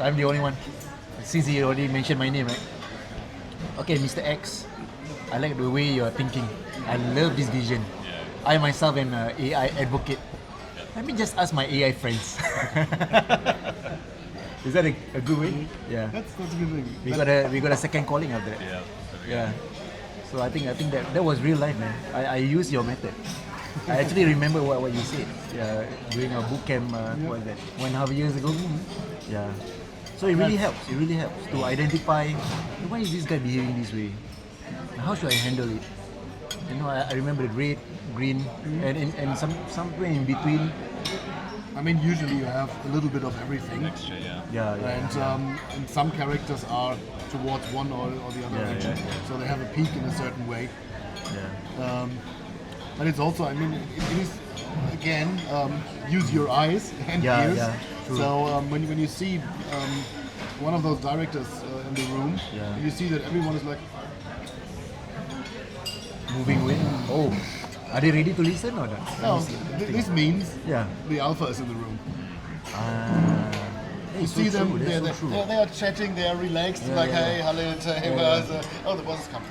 I'm the only one. Since he already mentioned my name, right? Okay, Mr. X, I like the way you're thinking. I love this vision. I myself am an AI advocate. Let me just ask my AI friends. Is that a good way? Yeah. That's a good thing. We got a second calling after that. Yeah. So I think that was real life, man. I used your method. I actually remember what you said. Yeah, during our boot camp. What was that? 1.5 years ago. Yeah. So it really helps. It really helps to identify why is this guy behaving this way. How should I handle it? You know, I remember the red, green, and somewhere in between. I mean, usually you have a little bit of everything. Mixture, yeah. Yeah. And some characters are towards one or the other direction, so they have a peak in a certain way. Yeah. But it's also, I mean, it is again use your eyes and ears. Yeah, true. So when you see one of those directors in the room, you see that everyone is like Moving with. Oh, are they ready to listen or not? no, this means Yeah. the alpha is in the room. You It's so see them, true, that's they're, so true. they are chatting, they are relaxed, Yeah, like, yeah. hey, hello, hey, where's, oh, the boss is coming.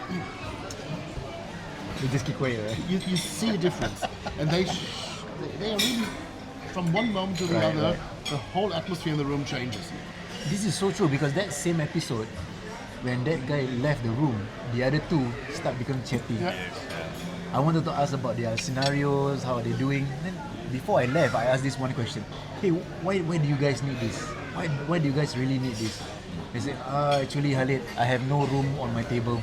They just keep quiet, right? You see a difference, and they are really, from one moment to the Right, other, right. the whole atmosphere in the room changes. This is so true because that same episode, when that guy left the room, the other two start becoming chatty. Yeah. I wanted to ask about their scenarios, how are they doing. Then before I left, I asked this one question: hey, why do you guys need this? Why do you guys really need this? They said, actually, Khalid, I have no room on my table.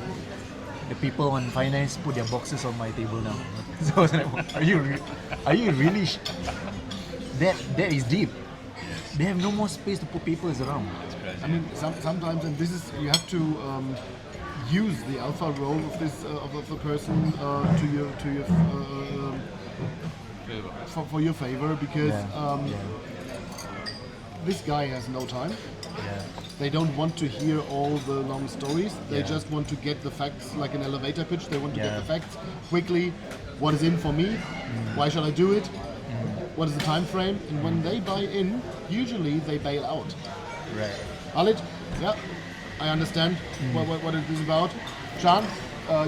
The people on finance put their boxes on my table now. So I was like, are you really? That is deep. They have no more space to put papers around. I mean, sometimes, and this is, you have to use the alpha role of this of the person for your favor, because this guy has no time. Yeah. They don't want to hear all the long stories. They just want to get the facts, like an elevator pitch. They want to get the facts quickly. What is in for me? Why should I do it? What is the time frame? And when they buy in, usually they bail out. Right. Khalid, yeah, I understand what it is about. Can,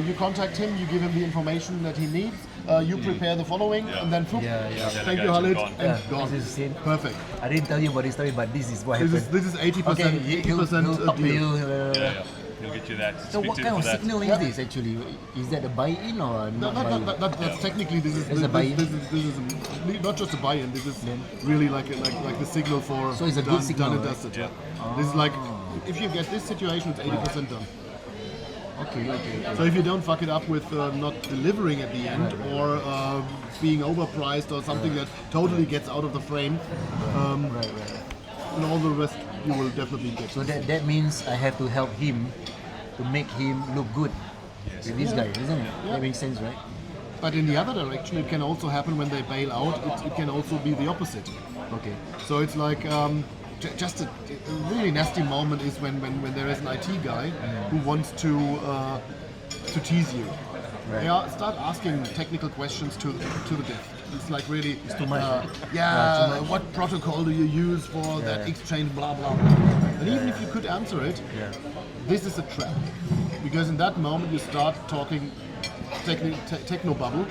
you contact him, you give him the information that he needs, you prepare the following, and then poof, thank you, Khalid, and gone. This is the same. Perfect. I didn't tell you about this story, but this is what happened. This is 80%. Okay, he'll 80% talk to deal. you. Yeah. He'll get you that. So Speak what to kind him of for that. signal is this actually? Is that a buy-in or No, not buy-in? that's technically this is a buy-in? this is not just a buy-in. This is really like the signal for So it's a good done, signal, done and right? dusted. This is like, if you get this situation, it's 80% done. Okay. So if you don't fuck it up with not delivering at the end, or being overpriced, or something that totally gets out of the frame, Right. and all the rest you will definitely get. So that means I have to help him to make him look good with this guy, isn't it? That makes sense, right? But in the other direction, it can also happen when they bail out. It can also be the opposite. Okay. So it's like just a really nasty moment is when there is an IT guy who wants to tease you. Right. Yeah, start asking technical questions to the death. It's like really too much. yeah, Too much. what protocol do you use for that exchange? Blah blah. blah. And even if you could answer it, this is a trap, because in that moment you start talking techno bubble,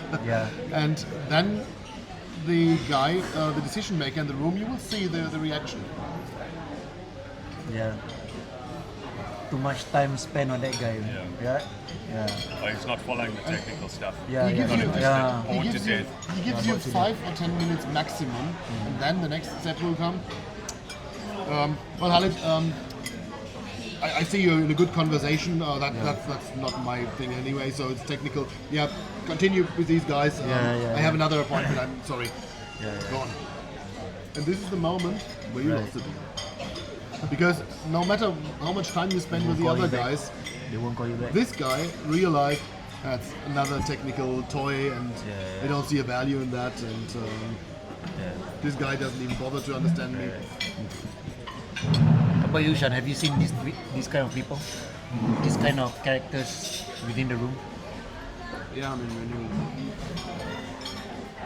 and then the guy, the decision maker in the room, you will see the reaction. Yeah. Too much time spent on that guy. Yeah. Oh, he's not following the technical stuff. Yeah. He gives you, Yeah. Bored to death. he gives you 5 or 10 minutes maximum, and then the next step will come. Well, Khalid, I see you in a good conversation. That's not my thing anyway, so it's technical. Yeah, continue with these guys. I have another appointment. I'm sorry. Go on. And this is the moment where you lost it. Because no matter how much time you spend with the other guys, They won't call you back. this guy realized that's another technical toy, and they don't see a value in that, and this guy doesn't even bother to understand me. How about you, Shan? Have you seen this kind of people? This kind of characters within the room? Yeah, I mean, when you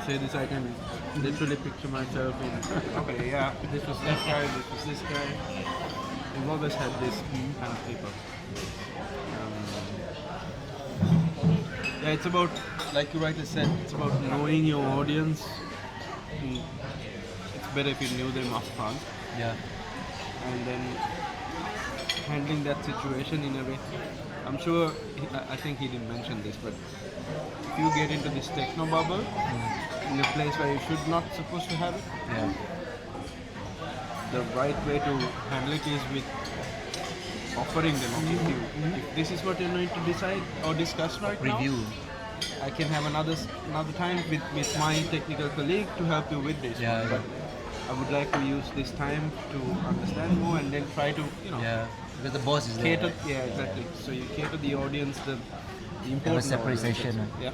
say this, I can literally picture myself in, okay, yeah, this was that guy, this was this guy. we've always had this kind of people. Yeah, it's about, like you rightly said, it's about knowing your audience. It's better if you knew them upfront, Yeah. and then handling that situation in a way. I'm sure, I think he didn't mention this, but if you get into this techno bubble in a place where you should not supposed to have it, Yeah. the right way to handle it is with offering them, okay, if this is what you're going to decide or discuss right Review. now, I can have another time with my technical colleague to help you with this Yeah, one. yeah. But I would like to use this time to understand more and then try to, Yeah. Because the boss is there. cater. right? Yeah, exactly. So you cater the audience, the important separate audience. session, Yeah.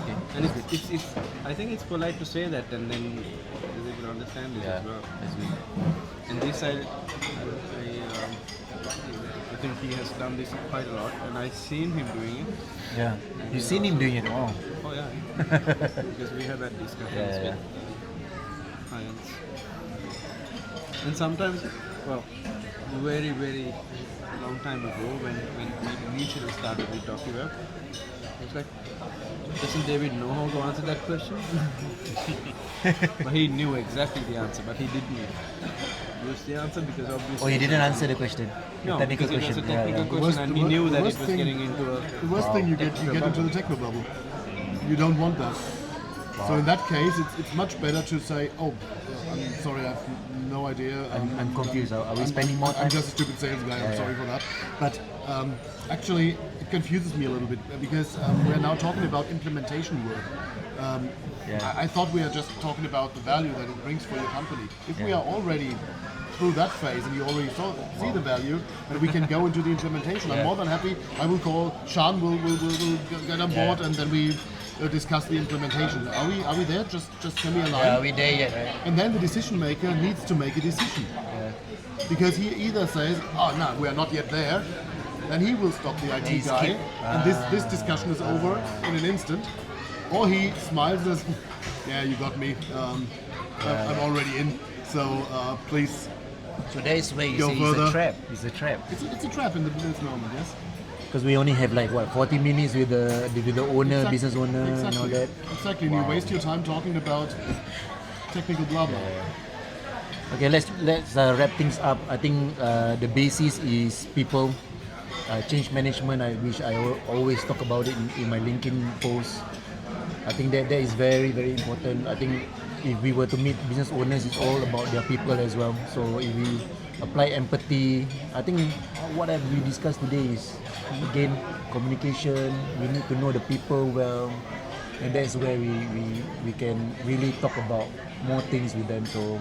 Okay. And it's I think it's polite to say that, and then they will understand it Yeah. as well. That's good. And this I think he has done this quite a lot, and I've seen him doing it. Yeah. You've seen him doing it. Oh. Oh yeah, because we have had discussions Yeah, yeah. with clients. And sometimes, well, very long time ago when we initially started with DocuWeb, it's like, doesn't David know how to answer that question? But he knew exactly the answer, but he didn't use the answer because obviously. Oh, he didn't answer the question. The No, technical because it was question. a technical Yeah, question, and he knew that it worst was thing- getting into a. The worst thing you get into the techno bubble. You don't want that. So in that case, it's much better to say, oh, I'm sorry, I have no idea. I'm confused. Are we spending more I'm time? just a stupid sales guy. I'm Yeah, sorry for that. But actually, it confuses me a little bit because we're now talking about implementation work. Yeah. I thought we are just talking about the value that it brings for your company. If we Yeah. are already through that phase and you already see the value and we can go into the implementation, I'm Yeah. more than happy. I will call Sean, will get on board, Yeah. and then we discuss the implementation. Are we there? Just send me a line. Yeah, are we there yet, right? And then the decision maker needs to make a decision. Because he either says, oh no, we are not yet there, then he will stop the IT He's guy, keep- and this discussion is over in an instant. Or he smiles and says, yeah, you got me, I'm already in, so please. So that is where you Go say it's further. a trap. It's a trap. It's a trap in this moment, yes? Because we only have like what 40 minutes with the owner, Exact- business owner, and all exactly. that. Exactly, and you waste your time talking about technical blah blah. Okay, let's wrap things up. I think the basis is people, change management. Which I always talk about it in my LinkedIn post. I think that is very important. I think if we were to meet business owners, it's all about their people as well. So if we apply empathy, I think what we discussed today is again communication. We need to know the people well, and that's where we can really talk about more things with them. So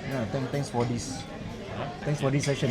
yeah, thanks for this session.